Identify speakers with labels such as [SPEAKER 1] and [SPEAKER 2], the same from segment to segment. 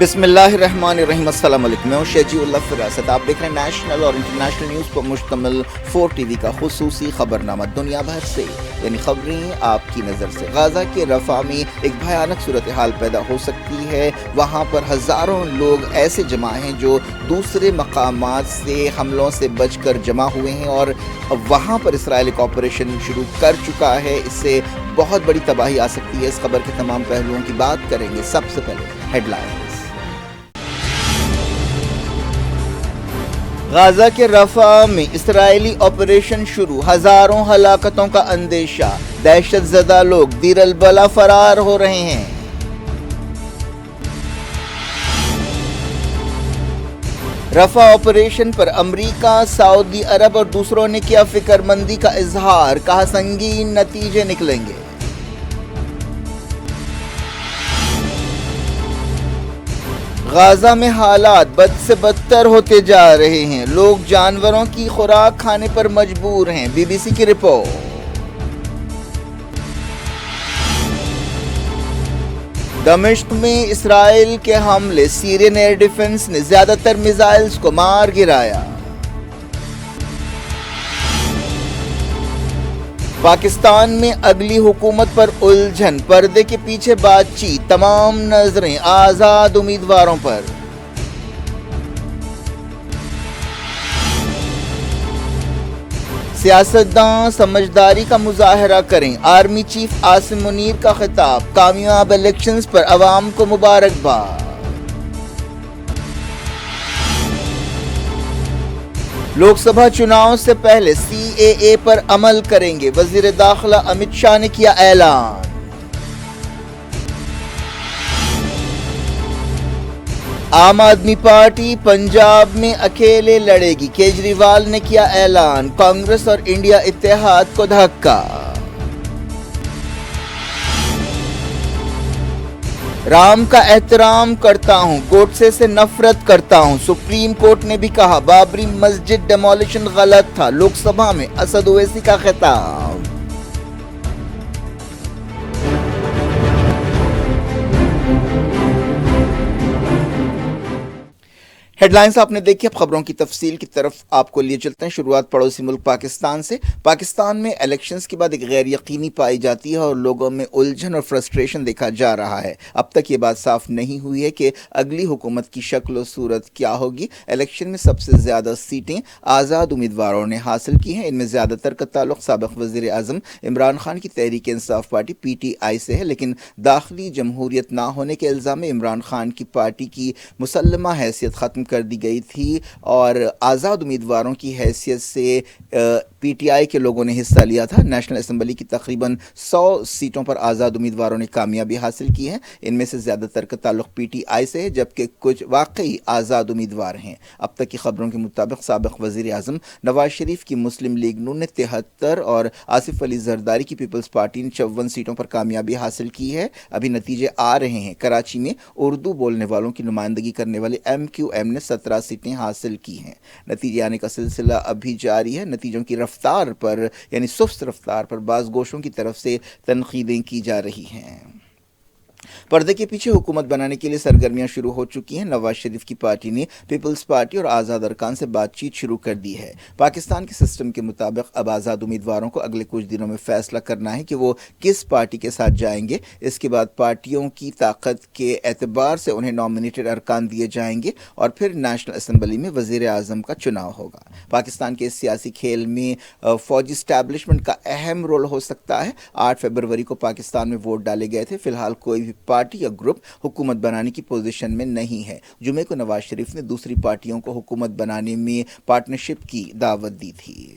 [SPEAKER 1] بسم اللہ الرحمن الرحیم۔ السلام علیکم، میں ہوں شہجی اللہ فراست۔ آپ دیکھ رہے ہیں نیشنل اور انٹرنیشنل نیوز پر مشتمل 4 ٹی وی کا خصوصی خبرنامہ دنیا بھر سے، یعنی خبریں آپ کی نظر سے۔ غزہ کے رفح میں ایک بھیانک صورتحال پیدا ہو سکتی ہے۔ وہاں پر ہزاروں لوگ ایسے جمع ہیں جو دوسرے مقامات سے حملوں سے بچ کر جمع ہوئے ہیں، اور وہاں پر اسرائیل ایک آپریشن شروع کر چکا ہے۔ اس سے بہت بڑی تباہی آ سکتی ہے۔ اس خبر کے تمام پہلوؤں کی بات کریں گے۔ سب سے پہلے ہیڈ لائنز۔ غزہ کے رفح میں اسرائیلی آپریشن شروع، ہزاروں ہلاکتوں کا اندیشہ، دہشت زدہ لوگ دیر البلح فرار ہو رہے ہیں۔ رفح آپریشن پر امریکہ، سعودی عرب اور دوسروں نے کیا فکر مندی کا اظہار، کہا سنگین نتیجے نکلیں گے۔ غزہ میں حالات بد سے بدتر ہوتے جا رہے ہیں، لوگ جانوروں کی خوراک کھانے پر مجبور ہیں، بی بی سی کی رپورٹ۔ دمشق میں اسرائیل کے حملے، سیرین ایئر ڈیفنس نے زیادہ تر میزائلز کو مار گرایا۔ پاکستان میں اگلی حکومت پر الجھن، پردے کے پیچھے بات چیت، تمام نظریں آزاد امیدواروں پر۔ سیاستداں سمجھداری کا مظاہرہ کریں، آرمی چیف عاصم منیر کا خطاب، کامیاب الیکشنز پر عوام کو مبارکباد۔ لوک سبھا چناؤں سے پہلے سی اے اے پر عمل کریں گے، وزیر داخلہ امت شاہ نے کیا اعلان۔ عام آدمی پارٹی پنجاب میں اکیلے لڑے گی، کیجریوال نے کیا اعلان، کانگریس اور انڈیا اتحاد کو دھکا۔ رام کا احترام کرتا ہوں، گوڈسے سے نفرت کرتا ہوں، سپریم کورٹ نے بھی کہا بابری مسجد ڈیمولیشن غلط تھا، لوک سبھا میں اسد اویسی کا خطاب۔ ہیڈ لائنز آپ نے دیکھی، اب خبروں کی تفصیل کی طرف آپ کو لیے چلتے ہیں۔ شروعات پڑوسی ملک پاکستان سے۔ پاکستان میں الیکشنز کے بعد ایک غیر یقینی پائی جاتی ہے اور لوگوں میں الجھن اور فرسٹریشن دیکھا جا رہا ہے۔ اب تک یہ بات صاف نہیں ہوئی ہے کہ اگلی حکومت کی شکل و صورت کیا ہوگی۔ الیکشن میں سب سے زیادہ سیٹیں آزاد امیدواروں نے حاصل کی ہیں، ان میں زیادہ تر کا تعلق سابق وزیر اعظم عمران خان کی Tehreek Insaf party P T I سے ہے، لیکن داخلی جمہوریت نہ ہونے کے الزام میں عمران خان کی پارٹی کی مسلمہ حیثیت ختم کر دی گئی تھی، اور آزاد امیدواروں کی حیثیت سے پی ٹی آئی کے لوگوں نے حصہ لیا تھا۔ نیشنل اسمبلی کی تقریباً 100 سیٹوں پر آزاد امیدواروں نے کامیابی حاصل کی ہے، ان میں سے زیادہ تر کا تعلق پی ٹی آئی سے ہے، جبکہ کچھ واقعی آزاد امیدوار ہیں۔ اب تک کی خبروں کے مطابق سابق وزیر اعظم نواز شریف کی مسلم لیگ نون نے 73 اور آصف علی زرداری کی پیپلز پارٹی نے 54 سیٹوں پر کامیابی حاصل کی ہے۔ ابھی نتیجے آ رہے ہیں۔ کراچی میں اردو بولنے والوں کی نمائندگی کرنے والے ایم کیو ایم نے 17 سیٹیں حاصل کی ہیں۔ نتیجے آنے کا سلسلہ ابھی جاری ہے۔ نتیجوں کی رفتار پر، یعنی سست رفتار پر بعض گوشوں کی طرف سے تنقیدیں کی جا رہی ہیں۔ پردے کے پیچھے حکومت بنانے کے لیے سرگرمیاں شروع ہو چکی ہیں۔ نواز شریف کی پارٹی نے پیپلز پارٹی اور آزاد ارکان سے بات چیت شروع کر دی ہے۔ پاکستان کے سسٹم کے مطابق اب آزاد امیدواروں کو اگلے کچھ دنوں میں فیصلہ کرنا ہے کہ وہ کس پارٹی کے ساتھ جائیں گے۔ اس کے بعد پارٹیوں کی طاقت کے اعتبار سے انہیں نامینیٹڈ ارکان دیے جائیں گے، اور پھر نیشنل اسمبلی میں وزیر اعظم کا چناؤ ہوگا۔ پاکستان کے اس سیاسی کھیل میں فوجی اسٹیبلشمنٹ کا اہم رول ہو سکتا ہے۔ 8 فروری کو پاکستان میں ووٹ ڈالے گئے تھے۔ فی الحال کوئی بھی پارٹی یا گروپ حکومت بنانے کی پوزیشن میں نہیں ہے۔ جمعے کو نواز شریف نے دوسری پارٹیوں کو حکومت بنانے میں پارٹنرشپ کی دعوت دی تھی۔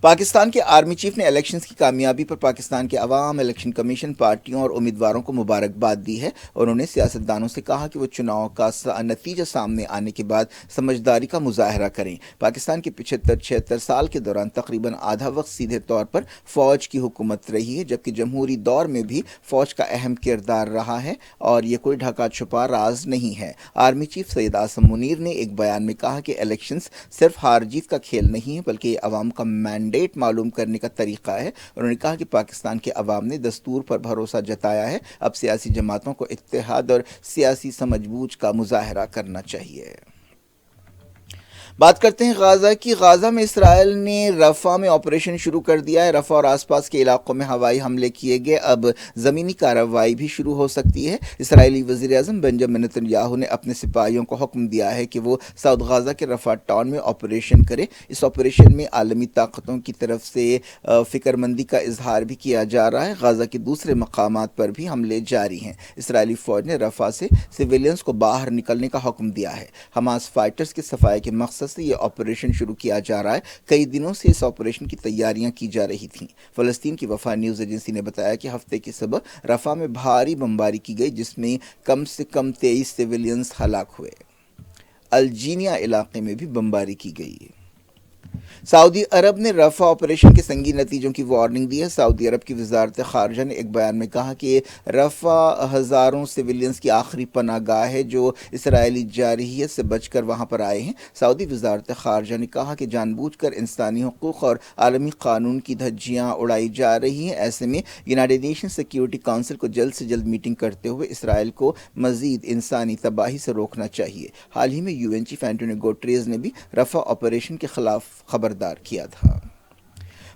[SPEAKER 1] پاکستان کے آرمی چیف نے الیکشنز کی کامیابی پر پاکستان کے عوام، الیکشن کمیشن، پارٹیوں اور امیدواروں کو مبارکباد دی ہے۔ انہوں نے سیاستدانوں سے کہا کہ وہ چناؤ کا نتیجہ سامنے آنے کے بعد سمجھداری کا مظاہرہ کریں۔ پاکستان کے 75-76 سال کے دوران تقریباً آدھا وقت سیدھے طور پر فوج کی حکومت رہی ہے، جبکہ جمہوری دور میں بھی فوج کا اہم کردار رہا ہے، اور یہ کوئی ڈھکا چھپا راز نہیں ہے۔ آرمی چیف سید عاصم منیر نے ایک بیان میں کہا کہ الیکشنز صرف ہار جیت کا کھیل نہیں ہے، بلکہ یہ عوام کا مینڈیٹ مینڈیٹ معلوم کرنے کا طریقہ ہے۔ انہوں نے کہا کہ پاکستان کے عوام نے دستور پر بھروسہ جتایا ہے، اب سیاسی جماعتوں کو اتحاد اور سیاسی سمجھ بوجھ کا مظاہرہ کرنا چاہیے۔ بات کرتے ہیں غازہ کی۔ غازہ میں اسرائیل نے رفح میں آپریشن شروع کر دیا ہے۔ رفح اور آس پاس کے علاقوں میں ہوائی حملے کیے گئے، اب زمینی کارروائی بھی شروع ہو سکتی ہے۔ اسرائیلی وزیر اعظم بنجامن نتن یاہو نے اپنے سپاہیوں کو حکم دیا ہے کہ وہ ساؤتھ غازہ کے رفح ٹاؤن میں آپریشن کریں۔ اس آپریشن میں عالمی طاقتوں کی طرف سے فکر مندی کا اظہار بھی کیا جا رہا ہے۔ غازہ کے دوسرے مقامات پر بھی حملے جاری ہیں۔ اسرائیلی فوج نے رفح سے سویلینز کو باہر نکلنے کا حکم دیا ہے۔ حماس فائٹرز کے صفائی کے مقصد سے یہ آپریشن شروع کیا جا رہا ہے۔ کئی دنوں سے اس آپریشن کی تیاریاں کی جا رہی تھیں۔ فلسطین کی وفا نیوز ایجنسی نے بتایا کہ ہفتے کی صبح رفح میں بھاری بمباری کی گئی، جس میں کم سے کم 23 سویلینز ہلاک ہوئے۔ الجینیا علاقے میں بھی بمباری کی گئی۔ سعودی عرب نے رفح آپریشن کے سنگین نتیجوں کی وارننگ دی ہے۔ سعودی عرب کی وزارت خارجہ نے ایک بیان میں کہا کہ رفح ہزاروں سویلینز کی آخری پناہ گاہ ہے جو اسرائیلی جارحیت سے بچ کر وہاں پر آئے ہیں۔ سعودی وزارت خارجہ نے کہا کہ جان بوجھ کر انسانی حقوق اور عالمی قانون کی دھجیاں اڑائی جا رہی ہیں۔ ایسے میں یونائیٹڈ نیشن سیکیورٹی کونسل کو جلد سے جلد میٹنگ کرتے ہوئے اسرائیل کو مزید انسانی تباہی سے روکنا چاہیے۔ حال ہی میں UN چیف اینٹونیو گوٹریز نے بھی رفح آپریشن کے خلاف خبردار کیا تھا۔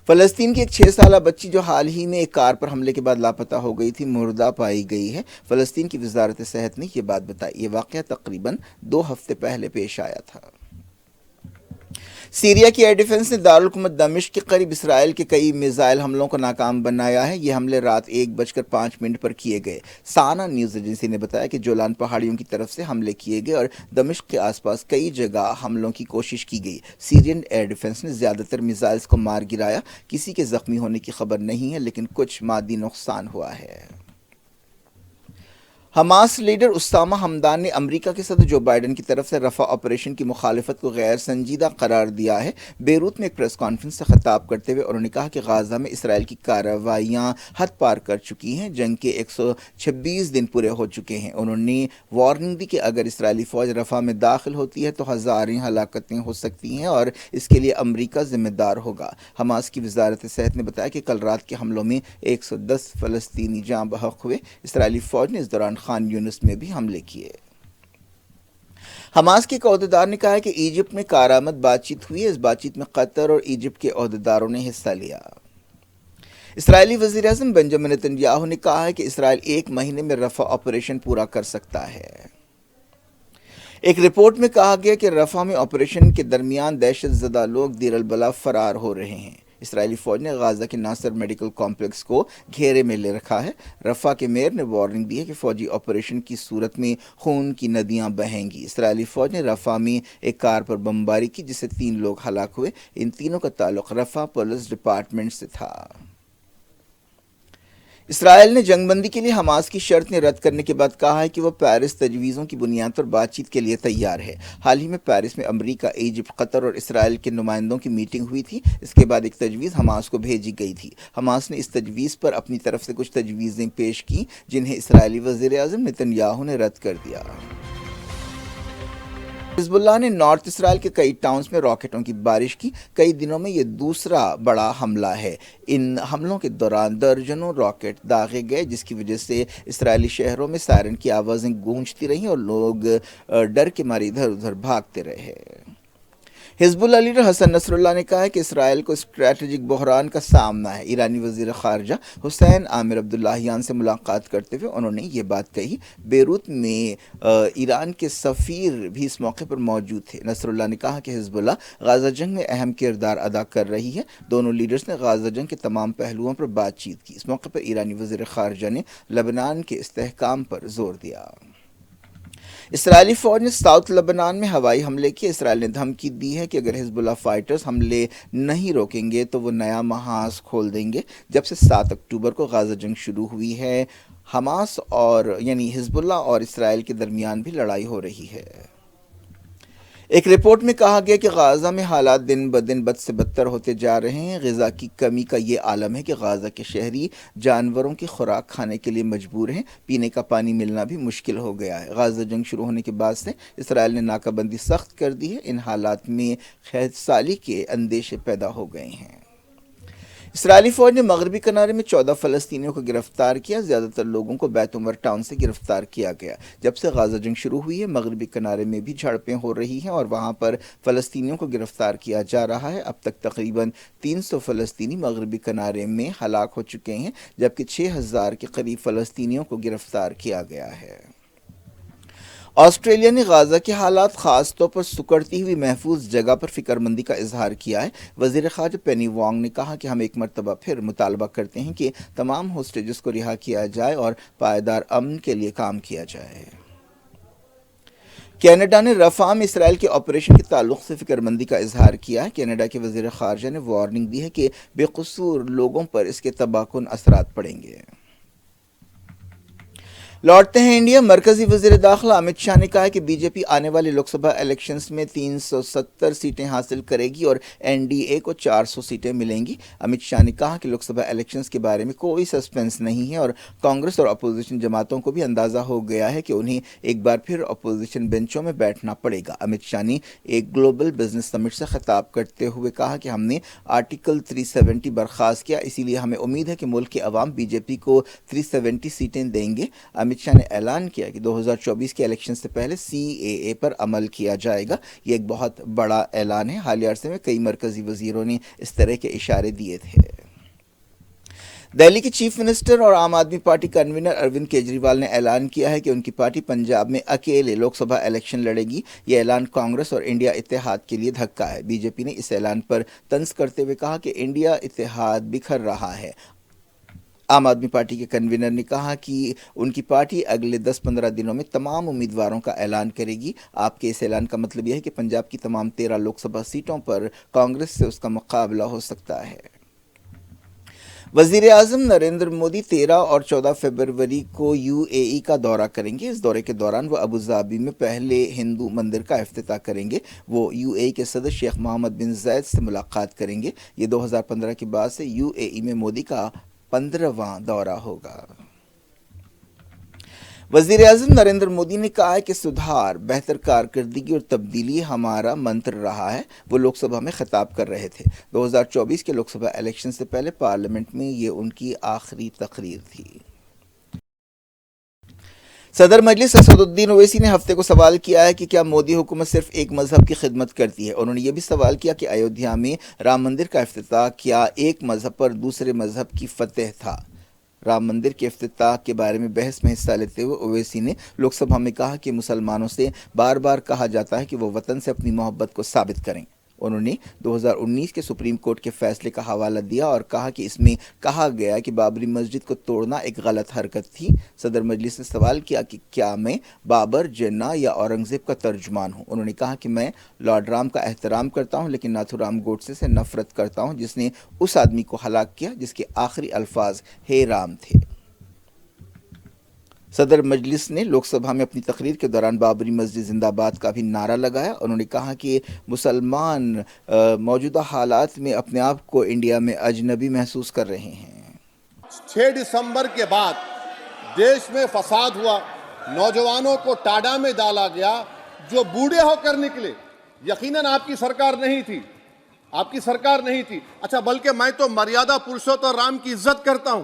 [SPEAKER 1] فلسطین کی ایک 6 سالہ بچی جو حال ہی میں ایک کار پر حملے کے بعد لاپتہ ہو گئی تھی، مردہ پائی گئی ہے۔ فلسطین کی وزارت صحت نے یہ بات بتائی۔ یہ واقعہ تقریباً 2 ہفتے پہلے پیش آیا تھا۔ سیریا کی ایئر ڈیفنس نے دارالحکومت دمشق کے قریب اسرائیل کے کئی میزائل حملوں کو ناکام بنایا ہے۔ یہ حملے رات 1:05 پر کیے گئے۔ سانا نیوز ایجنسی نے بتایا کہ جولان پہاڑیوں کی طرف سے حملے کیے گئے اور دمشق کے آس پاس کئی جگہ حملوں کی کوشش کی گئی۔ سیرین ایئر ڈیفنس نے زیادہ تر میزائلز کو مار گرایا۔ کسی کے زخمی ہونے کی خبر نہیں ہے، لیکن کچھ مادی نقصان ہوا ہے۔ حماس لیڈر اسامہ حمدان نے امریکہ کے صدر جو بائیڈن کی طرف سے رفح آپریشن کی مخالفت کو غیر سنجیدہ قرار دیا ہے۔ بیروت میں ایک پریس کانفرنس سے خطاب کرتے ہوئے انہوں نے کہا کہ غازہ میں اسرائیل کی کارروائیاں حد پار کر چکی ہیں۔ جنگ کے 126 دن پورے ہو چکے ہیں۔ انہوں نے وارننگ دی کہ اگر اسرائیلی فوج رفح میں داخل ہوتی ہے تو ہزاریں ہلاکتیں ہو سکتی ہیں اور اس کے لیے امریکہ ذمہ دار ہوگا۔ حماس کی وزارت صحت نے بتایا کہ کل رات کے حملوں میں 110 فلسطینی جاں بحق ہوئے۔ اسرائیلی فوج نے اس دوران خان یونس میں بھی حملے کیے۔ حماس کے ایک عہدیدار نے کہا ہے کہ ایجپٹ میں کارآمد بات چیت ہوئی ہے۔ اس بات چیت میں قطر اور ایجپٹ کے عہدیداروں نے حصہ لیا۔ اسرائیلی وزیر اعظم بنجامن نتن یاہو نے کہا ہے کہ اسرائیل 1 مہینے میں رفح آپریشن پورا کر سکتا ہے۔ ایک رپورٹ میں کہا گیا کہ رفح میں آپریشن کے درمیان دہشت زدہ لوگ دیر البلح فرار ہو رہے ہیں۔ اسرائیلی فوج نے غازہ کے ناصر میڈیکل کمپلیکس کو گھیرے میں لے رکھا ہے۔ رفح کے میئر نے وارننگ دی ہے کہ فوجی آپریشن کی صورت میں خون کی ندیاں بہیں گی۔ اسرائیلی فوج نے رفح میں ایک کار پر بمباری کی جس سے 3 لوگ ہلاک ہوئے۔ ان تینوں کا تعلق رفح پولیس ڈپارٹمنٹ سے تھا۔ اسرائیل نے جنگ بندی کے لیے حماس کی شرط نے رد کرنے کے بعد کہا ہے کہ وہ پیرس تجویزوں کی بنیاد پر بات چیت کے لیے تیار ہے۔ حال ہی میں پیرس میں امریکہ، ایجپٹ، قطر اور اسرائیل کے نمائندوں کی میٹنگ ہوئی تھی۔ اس کے بعد ایک تجویز حماس کو بھیجی گئی تھی۔ حماس نے اس تجویز پر اپنی طرف سے کچھ تجویزیں پیش کیں جنہیں اسرائیلی وزیر اعظم نتن یاہو نے رد کر دیا۔ حزب اللہ نے نارتھ اسرائیل کے کئی ٹاؤنز میں راکٹوں کی بارش کی۔ کئی دنوں میں یہ دوسرا بڑا حملہ ہے۔ ان حملوں کے دوران درجنوں راکٹ داغے گئے جس کی وجہ سے اسرائیلی شہروں میں سائرن کی آوازیں گونجتی رہیں اور لوگ ڈر کے مارے ادھر ادھر بھاگتے رہے۔ حزب اللہ لیڈر حسن نصر اللہ نے کہا ہے کہ اسرائیل کو اسٹریٹجک بحران کا سامنا ہے۔ ایرانی وزیر خارجہ حسین عامر عبداللہیان سے ملاقات کرتے ہوئے انہوں نے یہ بات کہی۔ بیروت میں ایران کے سفیر بھی اس موقع پر موجود تھے۔ نصر اللہ نے کہا کہ حزب اللہ غازہ جنگ میں اہم کردار ادا کر رہی ہے۔ دونوں لیڈرز نے غازہ جنگ کے تمام پہلوؤں پر بات چیت کی۔ اس موقع پر ایرانی وزیر خارجہ نے لبنان کے استحکام پر زور دیا۔ اسرائیلی فوج نے ساؤتھ لبنان میں ہوائی حملے کیے۔ اسرائیل نے دھمکی دی ہے کہ اگر حزب اللہ فائٹرز حملے نہیں روکیں گے تو وہ نیا محاذ کھول دیں گے۔ جب سے 7 اکتوبر کو غازہ جنگ شروع ہوئی ہے، حماس اور حزب اللہ اور اسرائیل کے درمیان بھی لڑائی ہو رہی ہے۔ ایک رپورٹ میں کہا گیا کہ غازہ میں حالات دن بدن بد سے بدتر ہوتے جا رہے ہیں۔ غذا کی کمی کا یہ عالم ہے کہ غازہ کے شہری جانوروں کی خوراک کھانے کے لیے مجبور ہیں۔ پینے کا پانی ملنا بھی مشکل ہو گیا ہے۔ غازہ جنگ شروع ہونے کے بعد سے اسرائیل نے ناکہ بندی سخت کر دی ہے۔ ان حالات میں خیرسالی کے اندیشے پیدا ہو گئے ہیں۔ اسرائیلی فوج نے مغربی کنارے میں 14 فلسطینیوں کو گرفتار کیا. زیادہ تر لوگوں کو بیت عمر ٹاؤن سے گرفتار کیا گیا. جب سے غزہ جنگ شروع ہوئی ہے مغربی کنارے میں بھی جھڑپیں ہو رہی ہیں اور وہاں پر فلسطینیوں کو گرفتار کیا جا رہا ہے. اب تک تقریباً 300 فلسطینی مغربی کنارے میں ہلاک ہو چکے ہیں جبکہ 6000 کے قریب فلسطینیوں کو گرفتار کیا گیا ہے. آسٹریلیا نے غزہ کے حالات خاص طور پر سکڑتی ہوئی محفوظ جگہ پر فکر مندی کا اظہار کیا ہے. وزیر خارجہ پینی وانگ نے کہا کہ ہم ایک مرتبہ پھر مطالبہ کرتے ہیں کہ تمام ہوسٹیجز کو رہا کیا جائے اور پائیدار امن کے لیے کام کیا جائے. کینیڈا نے رفح میں اسرائیل کے آپریشن کے تعلق سے فکر مندی کا اظہار کیا ہے. کینیڈا کے وزیر خارجہ نے وارننگ دی ہے کہ بے قصور لوگوں پر اس کے تباہ کن اثرات پڑیں گے. لوٹتے ہیں انڈیا. مرکزی وزیر داخلہ امت شاہ نے کہا ہے کہ بی جے پی آنے والے لوک سبھا الیکشنز میں 370 سیٹیں حاصل کرے گی اور این ڈی اے کو 400 سیٹیں ملیں گی. امت شاہ نے کہا کہ لوک سبھا الیکشنز کے بارے میں کوئی سسپنس نہیں ہے اور کانگریس اور اپوزیشن جماعتوں کو بھی اندازہ ہو گیا ہے کہ انہیں ایک بار پھر اپوزیشن بینچوں میں بیٹھنا پڑے گا. امت شاہ نے ایک گلوبل بزنس سمٹ سے خطاب کرتے ہوئے کہا کہ ہم نے آرٹیکل 370 برخاست کیا, اسی لیے ہمیں امید ہے کہ ملک کے عوام بی جے پی کو 370 سیٹیں دیں گے. امت شاہ نے اعلان کیا کہ 2024 کے الیکشن سے پہلے سی اے اے پر عمل کیا جائے گا. یہ ایک بہت بڑا اعلان ہے. حالیہ عرصے میں کئی مرکزی وزیروں نے اس طرح کے اشارے دیے تھے. دہلی کے چیف منسٹر اور عام آدمی پارٹی کنوینر اروند کیجریوال نے اعلان کیا ہے کہ ان کی پارٹی پنجاب میں اکیلے لوک سبھا الیکشن لڑے گی. یہ اعلان کانگریس اور انڈیا اتحاد کے لیے دھکا ہے. بی جے پی نے اس اعلان پر طنز کرتے ہوئے کہا کہ انڈیا اتحاد بکھر رہا ہے. عام آدمی پارٹی کے کنوینر نے کہا کہ ان کی پارٹی اگلے 10-15 دنوں میں تمام امیدواروں کا اعلان کرے گی. آپ کے اس اعلان کا مطلب یہ ہے کہ پنجاب کی تمام 13 لوک سبھا سیٹوں پر کانگریس سے اس کا مقابلہ ہو سکتا ہے. وزیر اعظم نریندر مودی 13 اور 14 فروری کو یو اے ای کا دورہ کریں گے. اس دورے کے دوران وہ ابوظہبی میں پہلے ہندو مندر کا افتتاح کریں گے. وہ یو اے ای کے صدر شیخ محمد بن زائد سے ملاقات کریں گے. یہ 2015 کے بعد سے یو اے ای میں مودی کا 15واں دورہ ہوگا. وزیر اعظم نریندر مودی نے کہا ہے کہ سدھار، بہتر کارکردگی اور تبدیلی ہمارا منتر رہا ہے. وہ لوک سبھا میں خطاب کر رہے تھے. 2024 کے لوک سبھا الیکشن سے پہلے پارلیمنٹ میں یہ ان کی آخری تقریر تھی. صدر مجلس اسد الدین اویسی نے ہفتے کو سوال کیا ہے کہ کیا مودی حکومت صرف ایک مذہب کی خدمت کرتی ہے. انہوں نے یہ بھی سوال کیا کہ ایودھیا میں رام مندر کا افتتاح کیا ایک مذہب پر دوسرے مذہب کی فتح تھا. رام مندر کے افتتاح کے بارے میں بحث میں حصہ لیتے ہوئے اویسی نے لوک سبھا میں کہا کہ مسلمانوں سے بار بار کہا جاتا ہے کہ وہ وطن سے اپنی محبت کو ثابت کریں. انہوں نے 2019 کے سپریم کورٹ کے فیصلے کا حوالہ دیا اور کہا کہ اس میں کہا گیا کہ بابری مسجد کو توڑنا ایک غلط حرکت تھی. صدر مجلس نے سوال کیا کہ کیا میں بابر، جناح یا اورنگزیب کا ترجمان ہوں. انہوں نے کہا کہ میں لارڈ رام کا احترام کرتا ہوں لیکن ناتھو رام گوڈسے سے نفرت کرتا ہوں جس نے اس آدمی کو ہلاک کیا جس کے آخری الفاظ ہے رام تھے. صدر مجلس نے لوک سبھا میں اپنی تقریر کے دوران بابری مسجد زندہ باد کا بھی نعرہ لگایا. انہوں نے کہا کہ مسلمان موجودہ حالات میں اپنے آپ کو انڈیا میں اجنبی محسوس کر رہے ہیں.
[SPEAKER 2] 6 دسمبر کے بعد دیش میں فساد ہوا، نوجوانوں کو ٹاڈا میں ڈالا گیا جو بوڑھے ہو کر نکلے. یقیناً آپ کی سرکار نہیں تھی، آپ کی سرکار نہیں تھی. اچھا، بلکہ میں تو مریادہ پرشوتم رام کی عزت کرتا ہوں،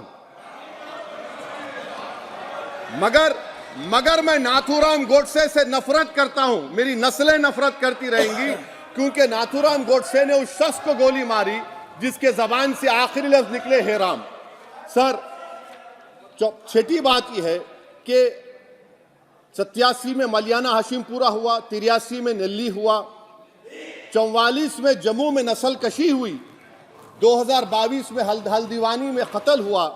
[SPEAKER 2] مگر میں ناتھو رام گوڈسے سے نفرت کرتا ہوں. میری نسلیں نفرت کرتی رہیں گی کیونکہ ناتھو رام گوڈسے نے اس شخص کو گولی ماری جس کے زبان سے آخری لفظ نکلے ہے رام. سر، چھٹی بات یہ ہے کہ 87 میں ملیانہ ہاشم پورہ ہوا، 83 میں نلی ہوا، 44 میں جموں میں نسل کشی ہوئی، 2022 میں ہلدیوانی میں قتل ہوا.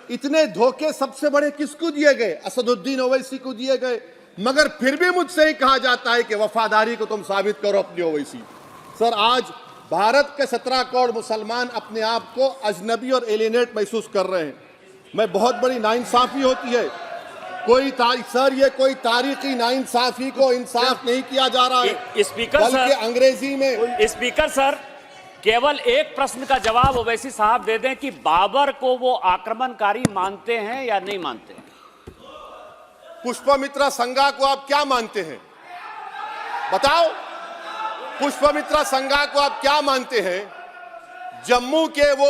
[SPEAKER 2] اتنے دھوکے سب سے بڑے کس کو دیے گئے؟ اسد الدین اویسی کو دیے گئے. مگر پھر بھی مجھ سے ہی کہا جاتا ہے کہ وفاداری کو تم ثابت کرو اپنی اویسی. سر، آج بھارت کے 17 کروڑ مسلمان اپنے آپ کو اجنبی اور ایلینیٹ محسوس کر رہے ہیں. میں بہت بڑی ناانصافی ہوتی ہے. سر، یہ کوئی تاریخی ناانصافی کو انصاف نہیں کیا جا رہا ہے، بلکہ انگریزی میں
[SPEAKER 3] اسپیکر سر، کیول ایک پرشن کا جواب اویسی صاحب دے دیں کہ بابر کو وہ آکرمنکاری مانتے ہیں یا نہیں مانتے ہیں؟
[SPEAKER 2] پشپمترا سنگھا کو آپ کیا مانتے ہیں؟ بتاؤ، پشپمترا سنگھا کو آپ کیا مانتے ہیں؟ جموں کے وہ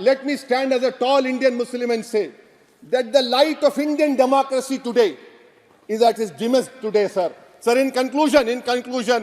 [SPEAKER 2] let me stand as a tall Indian Muslim and say that the light of Indian democracy today is at its dimmest today, sir. Sir, in conclusion,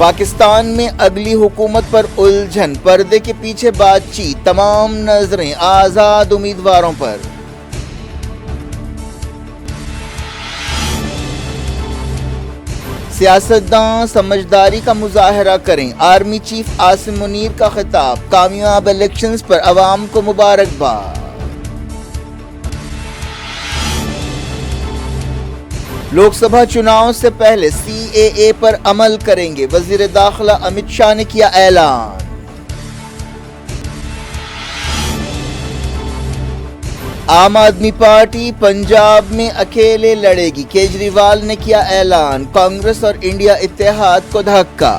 [SPEAKER 1] Pakistan میں اگلی حکومت پر الجھن، پردے کے پیچھے بات چیت، تمام نظریں آزاد امیدواروں پر۔ سیاستداں سمجھداری کا مظاہرہ کریں، آرمی چیف عاصم منیر کا خطاب، کامیاب الیکشنز پر عوام کو مبارکباد۔ لوک سبھا چناؤں سے پہلے CAA پر عمل کریں گے، وزیر داخلہ امت شاہ نے کیا اعلان۔ عام آدمی پارٹی پنجاب میں اکیلے لڑے گی، کیجریوال نے کیا اعلان، کانگریس اور انڈیا اتحاد کو دھکا۔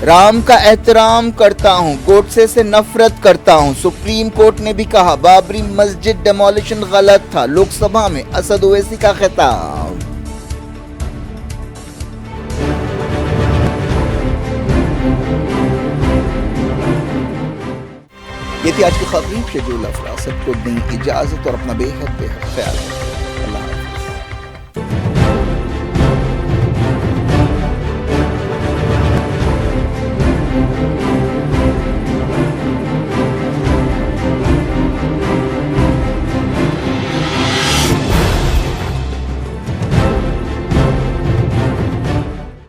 [SPEAKER 1] رام کا احترام کرتا ہوں، گوڈسے سے نفرت کرتا ہوں، سپریم کورٹ نے بھی کہا بابری مسجد ڈیمولیشن غلط تھا، لوک سبھا میں اسد اویسی کا خطاب۔ یہ تھی آج کی خبریں، شیڈول افراد سب کو دیں اجازت اور اپنا بے حد خیال رکھیں۔